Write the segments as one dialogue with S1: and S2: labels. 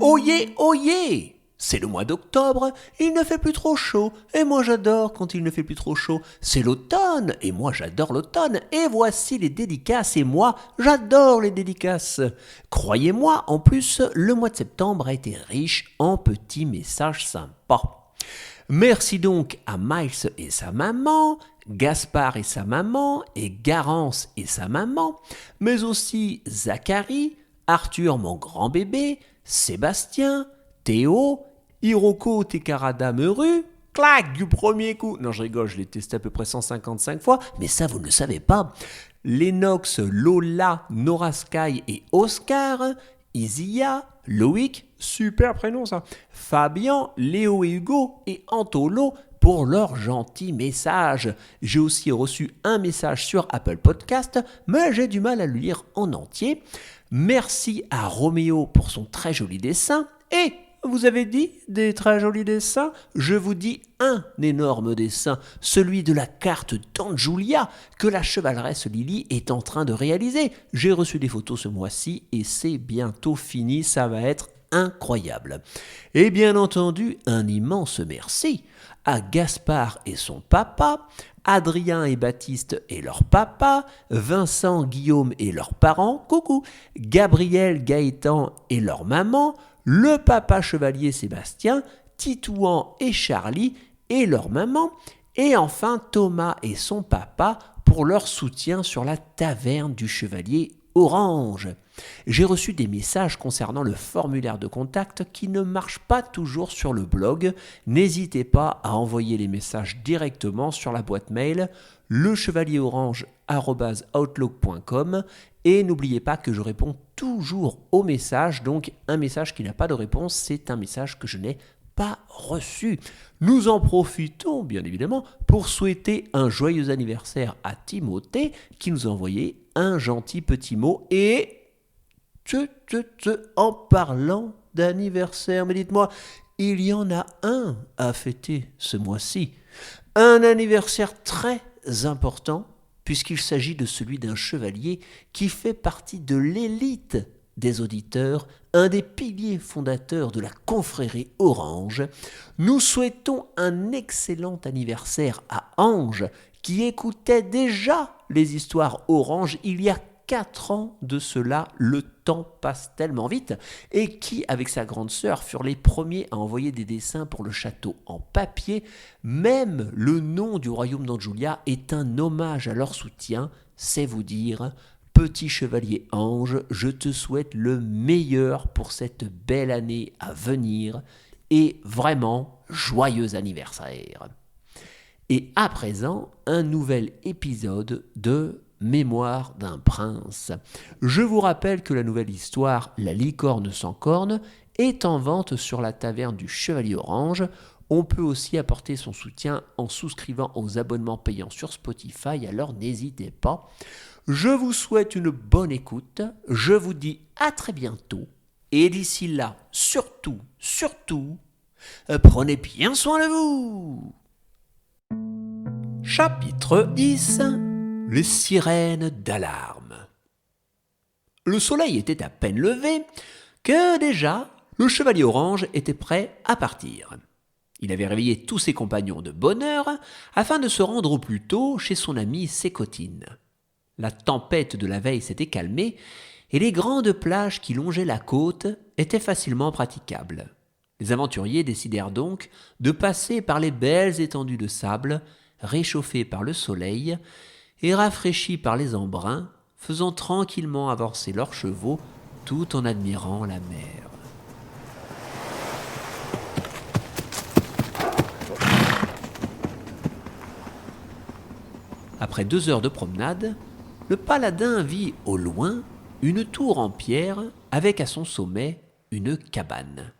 S1: Oyez, oyez! C'est le mois d'octobre, il ne fait plus trop chaud, et moi j'adore quand il ne fait plus trop chaud. C'est l'automne, et moi j'adore l'automne, et voici les dédicaces, et moi j'adore les dédicaces. Croyez-moi, en plus, le mois de septembre a été riche en petits messages sympas. Merci donc à Miles et sa maman, Gaspard et sa maman, et Garance et sa maman, mais aussi Zachary, Arthur mon grand bébé, Sébastien, Théo, Hiroko Tekarada Meuru, clac du premier coup. Non, je rigole, je l'ai testé à peu près 155 fois, mais ça vous ne le savez pas. Lennox, Lola, Nora Sky et Oscar, Isia, Loïc, super prénom ça, Fabien, Léo et Hugo et Antolo pour leurs gentils messages. J'ai aussi reçu un message sur Apple Podcast, mais j'ai du mal à le lire en entier. Merci à Roméo pour son très joli dessin et vous avez dit des très jolis dessins? Je vous dis un énorme dessin, celui de la carte d'Anjulia que la chevaleresse Lily est en train de réaliser. J'ai reçu des photos ce mois-ci et c'est bientôt fini, ça va être incroyable. Et bien entendu, un immense merci à Gaspard et son papa, Adrien et Baptiste et leur papa, Vincent, Guillaume et leurs parents, coucou, Gabriel, Gaëtan et leur maman, le papa chevalier Sébastien, Titouan et Charlie et leur maman, et enfin Thomas et son papa pour leur soutien sur la taverne du chevalier Orange. J'ai reçu des messages concernant le formulaire de contact qui ne marche pas toujours sur le blog. N'hésitez pas à envoyer les messages directement sur la boîte mail lechevalierorange@outlook.com et n'oubliez pas que je réponds toujours aux messages, donc un message qui n'a pas de réponse, c'est un message que je n'ai pas reçu. Nous en profitons bien évidemment pour souhaiter un joyeux anniversaire à Timothée qui nous a envoyé un gentil petit mot et en parlant d'anniversaire, mais dites-moi, il y en a un à fêter ce mois-ci. Un anniversaire très important, puisqu'il s'agit de celui d'un chevalier qui fait partie de l'élite des auditeurs, un des piliers fondateurs de la confrérie Orange. Nous souhaitons un excellent anniversaire à Ange, qui écoutait déjà les histoires Orange il y a 4 ans de cela, le temps passe tellement vite, et qui, avec sa grande sœur, furent les premiers à envoyer des dessins pour le château en papier. Même le nom du royaume d'Anjulia est un hommage à leur soutien, c'est vous dire. Petit chevalier Ange, je te souhaite le meilleur pour cette belle année à venir, et vraiment, joyeux anniversaire. Et à présent, un nouvel épisode de Mémoire d'un prince. Je vous rappelle que la nouvelle histoire, La licorne sans corne, est en vente sur la taverne du Chevalier Orange. On peut aussi apporter son soutien en souscrivant aux abonnements payants sur Spotify, alors n'hésitez pas. Je vous souhaite une bonne écoute, je vous dis à très bientôt, et d'ici là, surtout, prenez bien soin de vous. Chapitre 10. Les sirènes d'alarme. Le soleil était à peine levé que déjà le chevalier Orange était prêt à partir. Il avait réveillé tous ses compagnons de bonne heure afin de se rendre au plus tôt chez son amie Sécotine. La tempête de la veille s'était calmée et les grandes plages qui longeaient la côte étaient facilement praticables. Les aventuriers décidèrent donc de passer par les belles étendues de sable, réchauffées par le soleil, et rafraîchis par les embruns, faisant tranquillement avancer leurs chevaux tout en admirant la mer. Après 2 heures de promenade, le paladin vit au loin une tour en pierre avec à son sommet une cabane.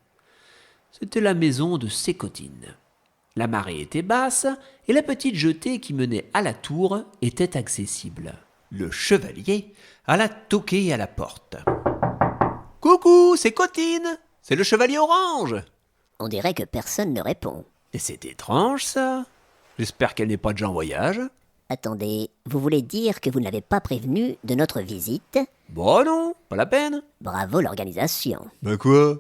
S1: C'était la maison de Sécotine. La marée était basse et la petite jetée qui menait à la tour était accessible. Le chevalier alla toquer à la porte. « Coucou, c'est Cotine, c'est le chevalier Orange !»
S2: On dirait que personne ne répond.
S1: Et c'est étrange ça. J'espère qu'elle n'est pas déjà en voyage.
S2: Attendez, vous voulez dire que vous ne l'avez pas prévenu de notre visite ?
S1: Bon non, pas la peine.
S2: Bravo l'organisation.
S1: Ben quoi ?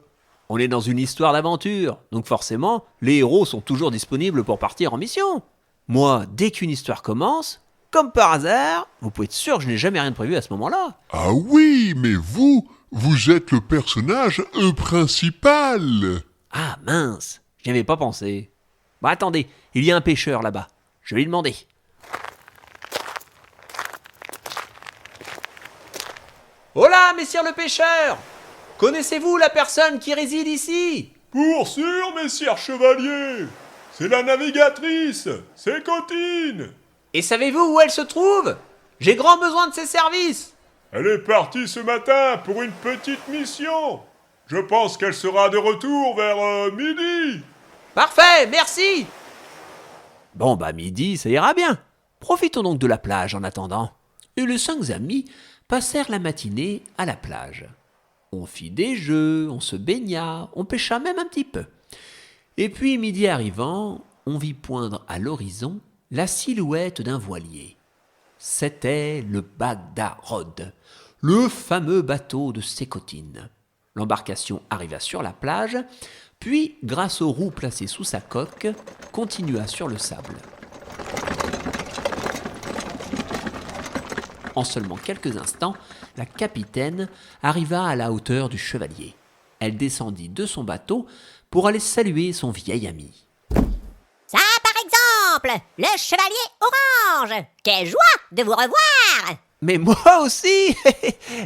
S1: On est dans une histoire d'aventure, donc forcément, les héros sont toujours disponibles pour partir en mission. Moi, dès qu'une histoire commence, comme par hasard, vous pouvez être sûr que je n'ai jamais rien de prévu à ce moment-là.
S3: Ah oui, mais vous êtes le personnage principal.
S1: Ah mince, j'y avais pas pensé. Bon attendez, il y a un pêcheur là-bas, je vais lui demander. Hola, messire le pêcheur! Connaissez-vous la personne qui réside ici?
S4: Pour sûr, messire chevalier. C'est la navigatrice, c'est Cotine.
S1: Et savez-vous où elle se trouve? J'ai grand besoin de ses services.
S4: Elle est partie ce matin pour une petite mission. Je pense qu'elle sera de retour vers midi.
S1: Parfait, merci. Bon bah midi, ça ira bien. Profitons donc de la plage en attendant. Et les 5 amis passèrent la matinée à la plage. On fit des jeux, on se baigna, on pêcha même un petit peu. Et puis midi arrivant, on vit poindre à l'horizon la silhouette d'un voilier. C'était le Bagdarod, le fameux bateau de Sécotine. L'embarcation arriva sur la plage, puis, grâce aux roues placées sous sa coque, continua sur le sable. En seulement quelques instants, la capitaine arriva à la hauteur du chevalier. Elle descendit de son bateau pour aller saluer son vieil ami.
S2: Ça, par exemple, le chevalier orange. Quelle joie de vous revoir.
S1: Mais moi aussi.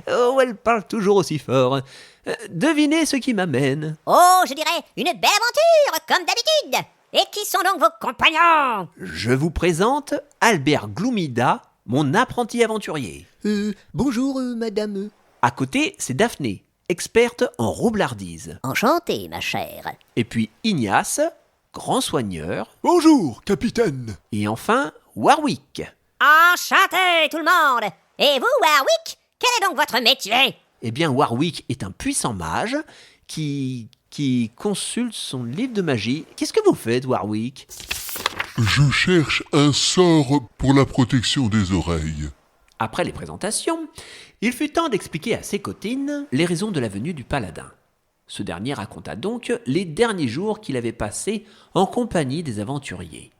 S1: Oh, elle parle toujours aussi fort. Devinez ce qui m'amène.
S2: Oh, je dirais une belle aventure, comme d'habitude. Et qui sont donc vos compagnons?
S1: Je vous présente Albert Gloumida, mon apprenti aventurier.
S5: Bonjour, madame.
S1: À côté, c'est Daphné, experte en roublardise.
S2: Enchantée, ma chère.
S1: Et puis Ignace, grand soigneur.
S5: Bonjour, capitaine.
S1: Et enfin, Warwick.
S2: Enchanté, tout le monde. Et vous, Warwick, quel est donc votre métier?
S1: Eh bien, Warwick est un puissant mage qui consulte son livre de magie. Qu'est-ce que vous faites, Warwick?
S3: Je cherche un sort pour la protection des oreilles.
S1: Après les présentations, il fut temps d'expliquer à Sécotine les raisons de la venue du paladin. Ce dernier raconta donc les derniers jours qu'il avait passés en compagnie des aventuriers.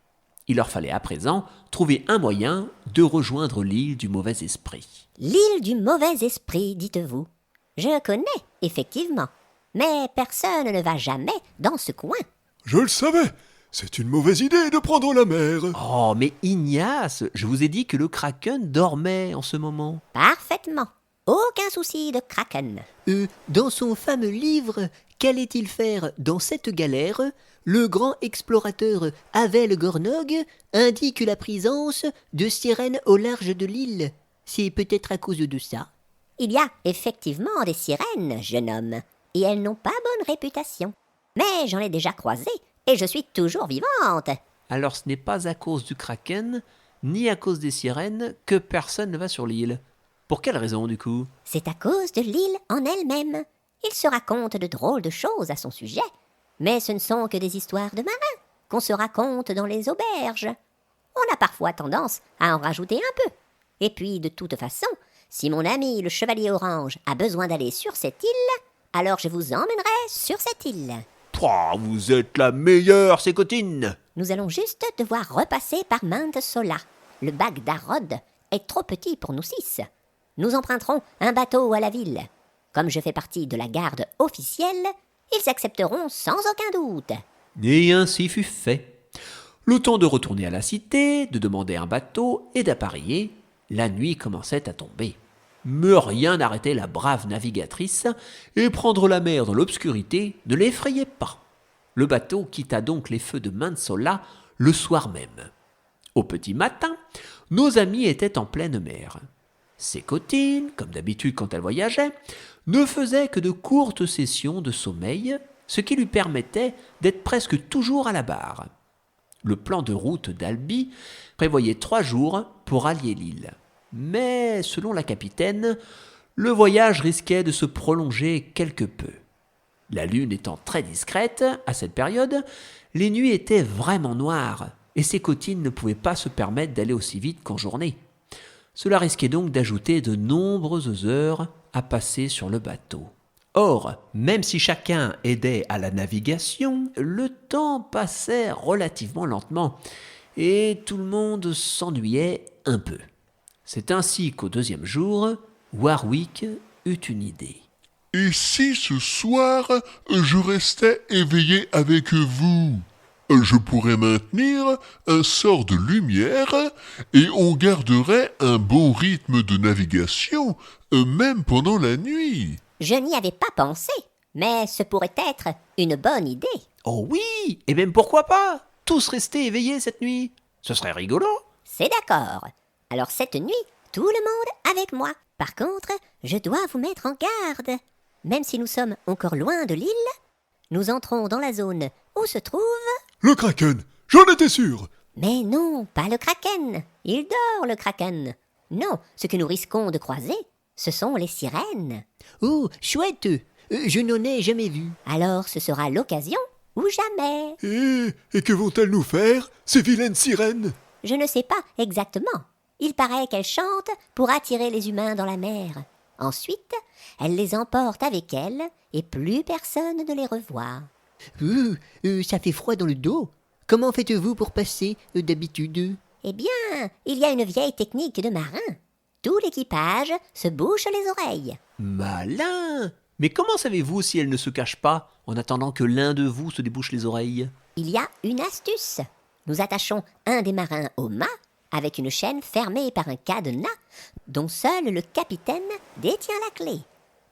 S1: Il leur fallait à présent trouver un moyen de rejoindre l'île du mauvais esprit.
S2: L'île du mauvais esprit, dites-vous. Je connais, effectivement. Mais personne ne va jamais dans ce coin.
S5: Je le savais. C'est une mauvaise idée de prendre la mer.
S1: Oh, mais Ignace, je vous ai dit que le Kraken dormait en ce moment.
S2: Parfaitement. Aucun souci de Kraken.
S5: Dans son fameux livre « Qu'allait-il faire dans cette galère ?» le grand explorateur Avel Gornog indique la présence de sirènes au large de l'île. C'est peut-être à cause de ça.
S2: Il y a effectivement des sirènes, jeune homme, et elles n'ont pas bonne réputation. Mais j'en ai déjà croisé, et je suis toujours vivante.
S1: Alors ce n'est pas à cause du Kraken, ni à cause des sirènes, que personne ne va sur l'île. Pour quelle raison, du coup?
S2: C'est à cause de l'île en elle-même. Il se raconte de drôles de choses à son sujet. Mais ce ne sont que des histoires de marins qu'on se raconte dans les auberges. On a parfois tendance à en rajouter un peu. Et puis, de toute façon, si mon ami le chevalier orange a besoin d'aller sur cette île, alors je vous emmènerai sur cette île.
S1: Pouah, vous êtes la meilleure, Sécotine!
S2: Nous allons juste devoir repasser par Minte Sola. Le Bagdarod est trop petit pour nous 6. Nous emprunterons un bateau à la ville. Comme je fais partie de la garde officielle, ils accepteront sans aucun doute.
S1: Et ainsi fut fait. Le temps de retourner à la cité, de demander un bateau et d'appareiller, la nuit commençait à tomber. Mais rien n'arrêtait la brave navigatrice, et prendre la mer dans l'obscurité ne l'effrayait pas. Le bateau quitta donc les feux de Mansola le soir même. Au petit matin, nos amis étaient en pleine mer. Sécotine, comme d'habitude quand elle voyageait, ne faisait que de courtes sessions de sommeil, ce qui lui permettait d'être presque toujours à la barre. Le plan de route d'Albi prévoyait 3 jours pour allier l'île. Mais, selon la capitaine, le voyage risquait de se prolonger quelque peu. La lune étant très discrète, à cette période, les nuits étaient vraiment noires, et Sécotine ne pouvait pas se permettre d'aller aussi vite qu'en journée. Cela risquait donc d'ajouter de nombreuses heures à passer sur le bateau. Or, même si chacun aidait à la navigation, le temps passait relativement lentement et tout le monde s'ennuyait un peu. C'est ainsi qu'au deuxième jour, Warwick eut une idée.
S3: Et si ce soir, je restais éveillé avec vous? Je pourrais maintenir un sort de lumière et on garderait un bon rythme de navigation, même pendant la nuit.
S2: Je n'y avais pas pensé, mais ce pourrait être une bonne idée.
S1: Oh oui, et même pourquoi pas? Tous rester éveillés cette nuit. Ce serait rigolo.
S2: C'est d'accord. Alors cette nuit, tout le monde avec moi. Par contre, je dois vous mettre en garde. Même si nous sommes encore loin de l'île, nous entrons dans la zone où se trouve...
S4: Le Kraken, j'en étais sûr.
S2: Mais non, pas le kraken. Il dort, le kraken. Non, ce que nous risquons de croiser, ce sont les sirènes.
S5: Oh, chouette! Je n'en ai jamais vu.
S2: Alors ce sera l'occasion ou jamais.
S4: Et que vont-elles nous faire, ces vilaines sirènes?
S2: Je ne sais pas exactement. Il paraît qu'elles chantent pour attirer les humains dans la mer. Ensuite, elles les emportent avec elles et plus personne ne les revoit.
S5: Ça fait froid dans le dos. Comment faites-vous pour passer d'habitude?
S2: Eh bien, il y a une vieille technique de marin. Tout l'équipage se bouche les oreilles.
S1: Malin! Mais comment savez-vous si elle ne se cache pas en attendant que l'un de vous se débouche les oreilles?
S2: Il y a une astuce. Nous attachons un des marins au mât avec une chaîne fermée par un cadenas dont seul le capitaine détient la clé.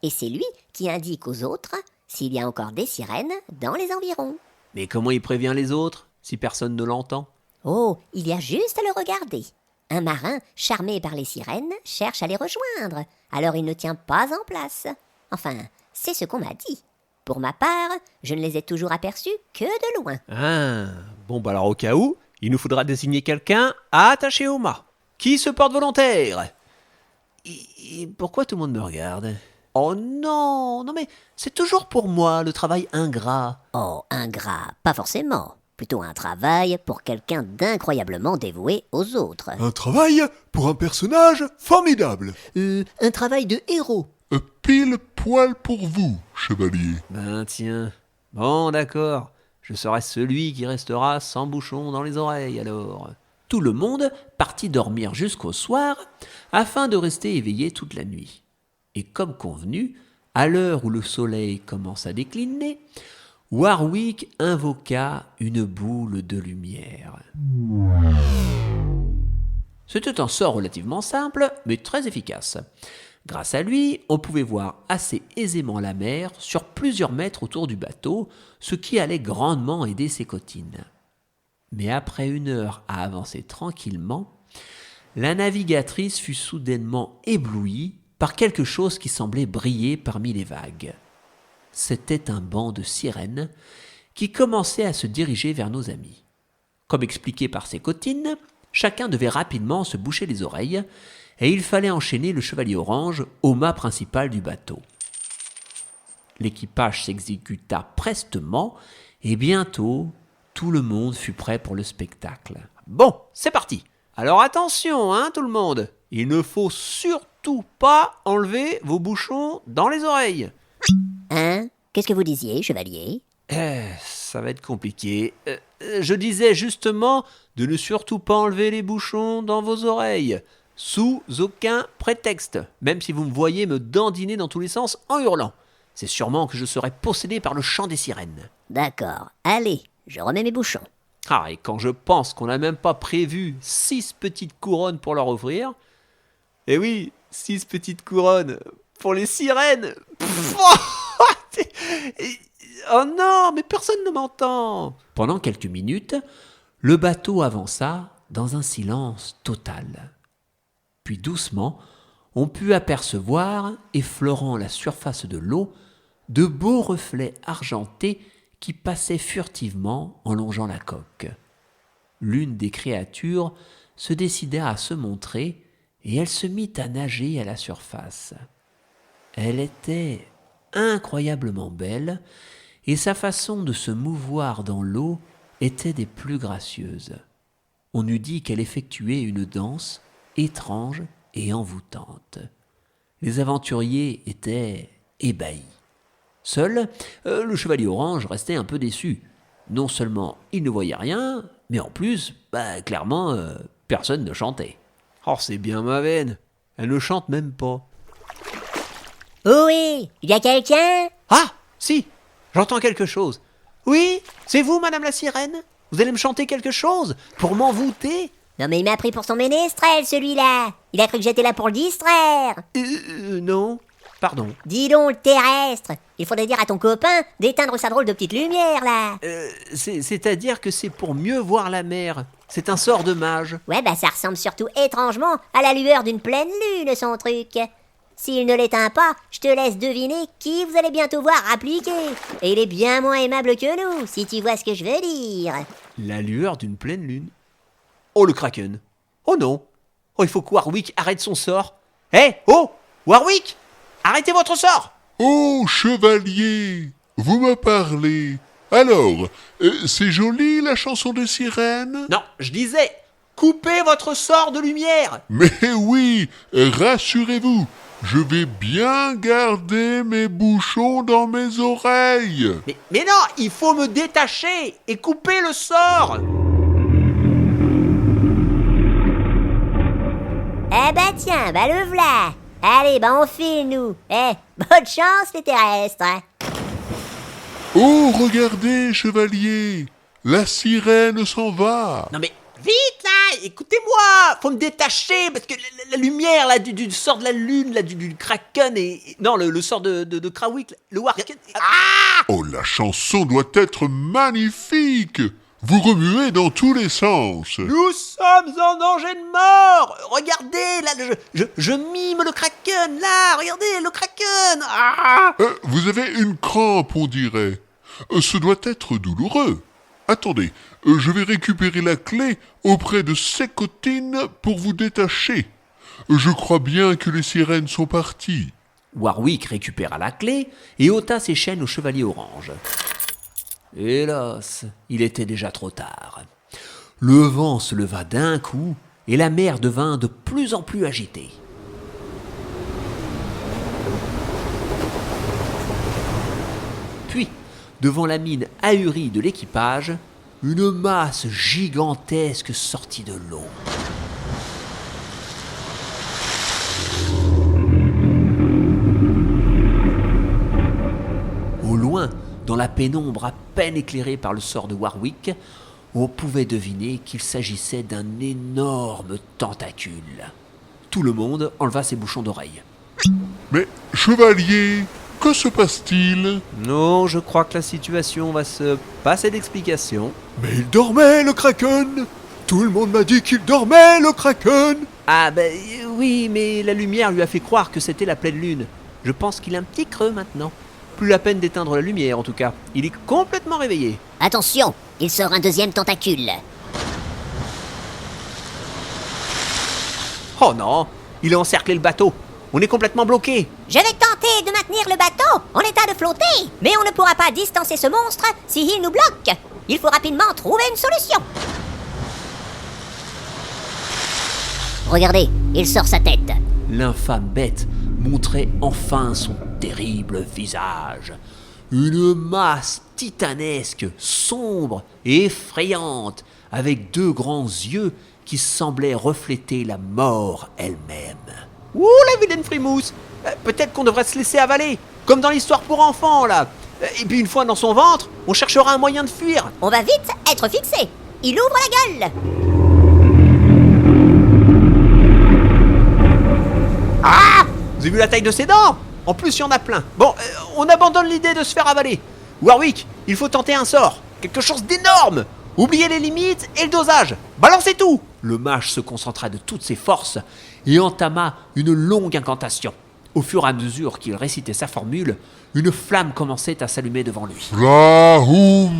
S2: Et c'est lui qui indique aux autres s'il y a encore des sirènes dans les environs.
S1: Mais comment il prévient les autres si personne ne l'entend?
S2: Oh, il y a juste à le regarder. Un marin, charmé par les sirènes, cherche à les rejoindre, alors il ne tient pas en place. Enfin, c'est ce qu'on m'a dit. Pour ma part, je ne les ai toujours aperçus que de loin.
S1: Ah, bon bah alors au cas où, il nous faudra désigner quelqu'un à attacher au mât. Qui se porte volontaire? Et pourquoi tout le monde me regarde? Oh non, non mais c'est toujours pour moi le travail ingrat.
S2: Oh, ingrat, pas forcément. Plutôt un travail pour quelqu'un d'incroyablement dévoué aux autres.
S4: Un travail pour un personnage formidable.
S5: Un travail de héros.
S3: Pile poil pour vous, chevalier.
S1: Ben tiens, bon d'accord, je serai celui qui restera sans bouchon dans les oreilles alors. Tout le monde partit dormir jusqu'au soir afin de rester éveillé toute la nuit. Et comme convenu, à l'heure où le soleil commence à décliner, Warwick invoqua une boule de lumière. C'était un sort relativement simple, mais très efficace. Grâce à lui, on pouvait voir assez aisément la mer sur plusieurs mètres autour du bateau, ce qui allait grandement aider ses cotines. Mais après 1 heure à avancer tranquillement, la navigatrice fut soudainement éblouie par quelque chose qui semblait briller parmi les vagues. C'était un banc de sirènes qui commençait à se diriger vers nos amis. Comme expliqué par ses cotines, chacun devait rapidement se boucher les oreilles et il fallait enchaîner le chevalier orange au mât principal du bateau. L'équipage s'exécuta prestement et bientôt, tout le monde fut prêt pour le spectacle. Bon, c'est parti! Alors attention, hein, tout le monde! Il ne faut surtout pas enlever vos bouchons dans les oreilles.
S2: Hein? Qu'est-ce que vous disiez, chevalier?
S1: Ça va être compliqué. Je disais justement de ne surtout pas enlever les bouchons dans vos oreilles, sous aucun prétexte, même si vous me voyez me dandiner dans tous les sens en hurlant. C'est sûrement que je serai possédé par le chant des sirènes.
S2: D'accord, allez, je remets mes bouchons.
S1: Ah, et quand je pense qu'on n'a même pas prévu 6 petites couronnes pour leur offrir... Eh oui, 6 petites couronnes pour les sirènes. Oh non, mais personne ne m'entend. Pendant quelques minutes, le bateau avança dans un silence total. Puis doucement, on put apercevoir, effleurant la surface de l'eau, de beaux reflets argentés qui passaient furtivement en longeant la coque. L'une des créatures se décida à se montrer et elle se mit à nager à la surface. Elle était incroyablement belle et sa façon de se mouvoir dans l'eau était des plus gracieuses. On eût dit qu'elle effectuait une danse étrange et envoûtante. Les aventuriers étaient ébahis. Seul, le chevalier orange restait un peu déçu. Non seulement il ne voyait rien, mais en plus, clairement, personne ne chantait. Oh, c'est bien ma veine. Elle ne chante même pas.
S2: Oui, il y a quelqu'un?
S1: Ah, si, j'entends quelque chose. Oui, c'est vous, madame la sirène? Vous allez me chanter quelque chose pour m'envoûter?
S2: Non mais il m'a pris pour son ménestrel, celui-là. Il a cru que j'étais là pour le distraire.
S1: Non, pardon.
S2: Dis donc, le terrestre. Il faudrait dire à ton copain d'éteindre sa drôle de petite lumière, là.
S1: C'est-à-dire que c'est pour mieux voir la mer. C'est un sort de mage.
S2: Ouais, ça ressemble surtout étrangement à la lueur d'une pleine lune, son truc. S'il ne l'éteint pas, je te laisse deviner qui vous allez bientôt voir appliquer. Et il est bien moins aimable que nous, si tu vois ce que je veux dire.
S1: La lueur d'une pleine lune. Oh, le Kraken. Oh non. Oh, il faut que Warwick arrête son sort. Oh, Warwick, arrêtez votre sort.
S3: Oh, chevalier, vous me parlez. Alors, c'est joli la chanson des sirènes?
S1: Non, je disais, coupez votre sort de lumière.
S3: Mais oui, rassurez-vous, je vais bien garder mes bouchons dans mes oreilles.
S1: Mais non, il faut me détacher et couper le sort.
S2: Tiens, le v'là. Allez, on file, nous. Bonne chance, les terrestres.
S3: Oh, regardez, chevalier, la sirène s'en va.
S1: Non mais, vite là, écoutez-moi. Faut me détacher parce que la lumière là du sort de la lune, là du Kraken et... Non, le sort de Krawick, le Warken... Ah!
S3: Oh, la chanson doit être magnifique. Vous remuez dans tous les sens.
S1: Nous sommes en danger de mort. Regardez, là, je mime le Kraken, là, regardez, le Kraken. Ah!
S3: Vous avez une crampe, on dirait. Ce doit être douloureux. Attendez, je vais récupérer la clé auprès de Sécotine pour vous détacher. Je crois bien que les sirènes sont parties.
S1: Warwick récupéra la clé et ôta ses chaînes au chevalier orange. Hélas, il était déjà trop tard. Le vent se leva d'un coup et la mer devint de plus en plus agitée. Puis, devant la mine ahurie de l'équipage, une masse gigantesque sortit de l'eau. Au loin, dans la pénombre à peine éclairée par le sort de Warwick, on pouvait deviner qu'il s'agissait d'un énorme tentacule. Tout le monde enleva ses bouchons d'oreille.
S3: Mais, chevalier, que se passe-t-il?
S1: Non, je crois que la situation va se passer d'explication.
S4: Mais il dormait, le Kraken. Tout le monde m'a dit qu'il dormait, le Kraken.
S1: Ah oui, mais la lumière lui a fait croire que c'était la pleine lune. Je pense qu'il a un petit creux maintenant. Plus la peine d'éteindre la lumière en tout cas. Il est complètement réveillé.
S2: Attention, il sort un deuxième tentacule.
S1: Oh non, il a encerclé le bateau. On est complètement bloqué.
S2: Je vais tenter de maintenir le bateau en état de flotter, mais on ne pourra pas distancer ce monstre s'il nous bloque. Il faut rapidement trouver une solution. Regardez, il sort sa tête.
S1: L'infâme bête montrait enfin son terrible visage. Une masse titanesque, sombre et effrayante, avec deux grands yeux qui semblaient refléter la mort elle-même. Ouh, la vilaine frimousse! Peut-être qu'on devrait se laisser avaler, comme dans l'histoire pour enfants, là. Et puis une fois dans son ventre, on cherchera un moyen de fuir.
S2: On va vite être fixé. Il ouvre la gueule.
S1: Ah! Vous avez vu la taille de ses dents? En plus, il y en a plein. Bon, on abandonne l'idée de se faire avaler. Warwick, il faut tenter un sort. Quelque chose d'énorme. Oubliez les limites et le dosage. Balancez tout. Le mage se concentra de toutes ses forces et entama une longue incantation. Au fur et à mesure qu'il récitait sa formule, une flamme commençait à s'allumer devant lui.
S3: Flahum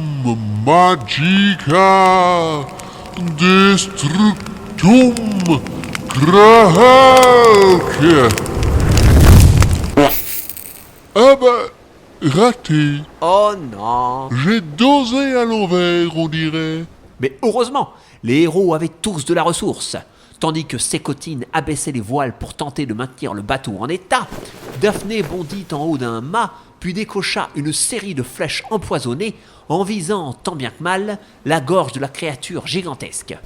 S3: magica destructum Kraken. Ah raté.
S1: Oh non.
S3: J'ai dosé à l'envers, on dirait.
S1: Mais heureusement, les héros avaient tous de la ressource. Tandis que Sécotine abaissait les voiles pour tenter de maintenir le bateau en état, Daphné bondit en haut d'un mât puis décocha une série de flèches empoisonnées en visant tant bien que mal la gorge de la créature gigantesque.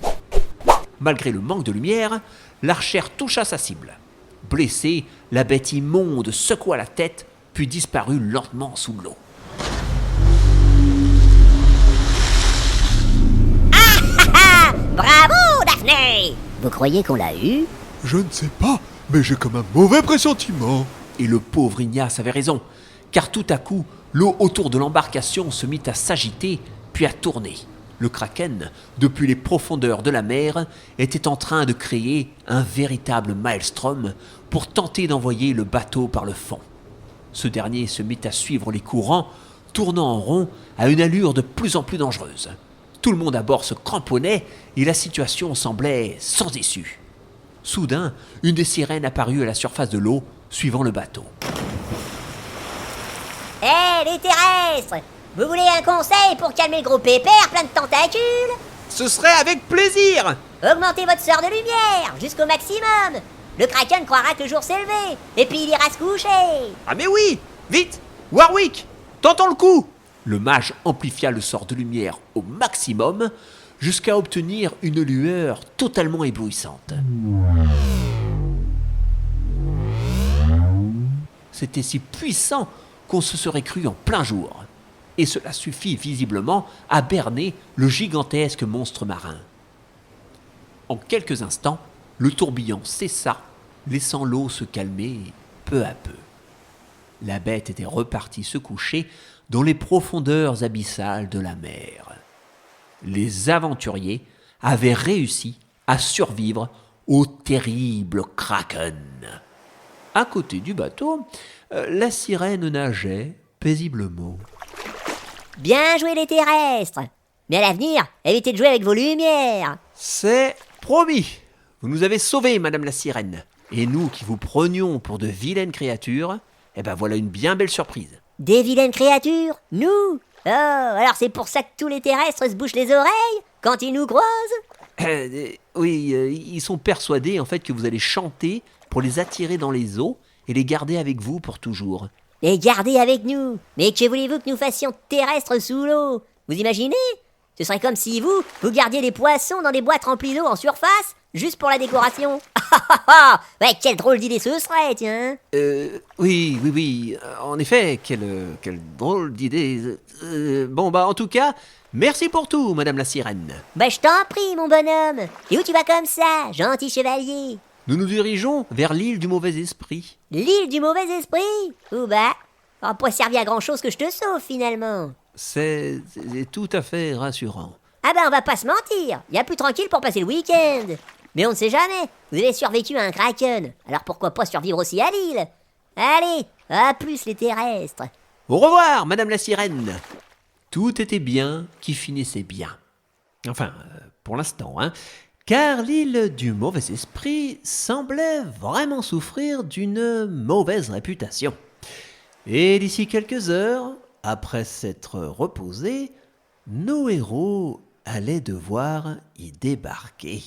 S1: Malgré le manque de lumière, l'archère toucha sa cible. Blessée, la bête immonde secoua la tête, puis disparut lentement sous l'eau.
S2: Bravo, Daphné! Vous croyez qu'on l'a eu?
S6: Je ne sais pas, mais j'ai comme un mauvais pressentiment.
S1: Et le pauvre Ignace avait raison, car tout à coup, l'eau autour de l'embarcation se mit à s'agiter, puis à tourner. Le kraken, depuis les profondeurs de la mer, était en train de créer un véritable maelstrom pour tenter d'envoyer le bateau par le fond. Ce dernier se mit à suivre les courants, tournant en rond à une allure de plus en plus dangereuse. Tout le monde à bord se cramponnait et la situation semblait sans issue. Soudain, une des sirènes apparut à la surface de l'eau, suivant le bateau.
S2: Hé, les terrestres! Vous voulez un conseil pour calmer le gros pépère plein de tentacules?
S1: Ce serait avec plaisir!
S2: Augmentez votre sort de lumière jusqu'au maximum. Le kraken croira que le jour s'est levé, et puis il ira se coucher.
S1: Ah mais oui! Vite! Warwick! Tentons le coup! Le mage amplifia le sort de lumière au maximum jusqu'à obtenir une lueur totalement éblouissante. C'était si puissant qu'on se serait cru en plein jour. Et cela suffit visiblement à berner le gigantesque monstre marin. En quelques instants, le tourbillon cessa, laissant l'eau se calmer peu à peu. La bête était repartie se coucher dans les profondeurs abyssales de la mer. Les aventuriers avaient réussi à survivre au terrible kraken. À côté du bateau, la sirène nageait paisiblement.
S2: Bien joué les terrestres. Mais à l'avenir, évitez de jouer avec vos lumières.
S1: C'est promis. Vous nous avez sauvés, madame la sirène. Et nous qui vous prenions pour de vilaines créatures, eh ben voilà une bien belle surprise.
S2: Des vilaines créatures? Nous? Oh, alors c'est pour ça que tous les terrestres se bouchent les oreilles quand ils nous croisent?
S1: Oui, ils sont persuadés en fait que vous allez chanter pour les attirer dans les eaux et les garder avec vous pour toujours.
S2: Les garder avec nous. Mais que voulez-vous que nous fassions terrestres sous l'eau? Vous imaginez? Ce serait comme si vous gardiez les poissons dans des boîtes remplies d'eau en surface, juste pour la décoration. Ouais, quelle drôle d'idée ce serait, tiens.
S1: Oui, en effet, quelle drôle d'idée. En tout cas, merci pour tout, madame la sirène.
S2: Bah je t'en prie, mon bonhomme. Et où tu vas comme ça, gentil chevalier?
S1: Nous nous dirigeons vers l'île du mauvais esprit.
S2: L'île du mauvais esprit? Ou bah, ça va pas servir à grand chose que je te sauve finalement.
S1: C'est tout à fait rassurant.
S2: Ah bah on va pas se mentir, y a plus tranquille pour passer le week-end. Mais on ne sait jamais, vous avez survécu à un kraken, alors pourquoi pas survivre aussi à l'île? Allez, à plus les terrestres.
S1: Au revoir, madame la sirène. Tout était bien qui finissait bien. Enfin, pour l'instant, car l'île du mauvais esprit semblait vraiment souffrir d'une mauvaise réputation. Et d'ici quelques heures, après s'être reposés, nos héros allaient devoir y débarquer.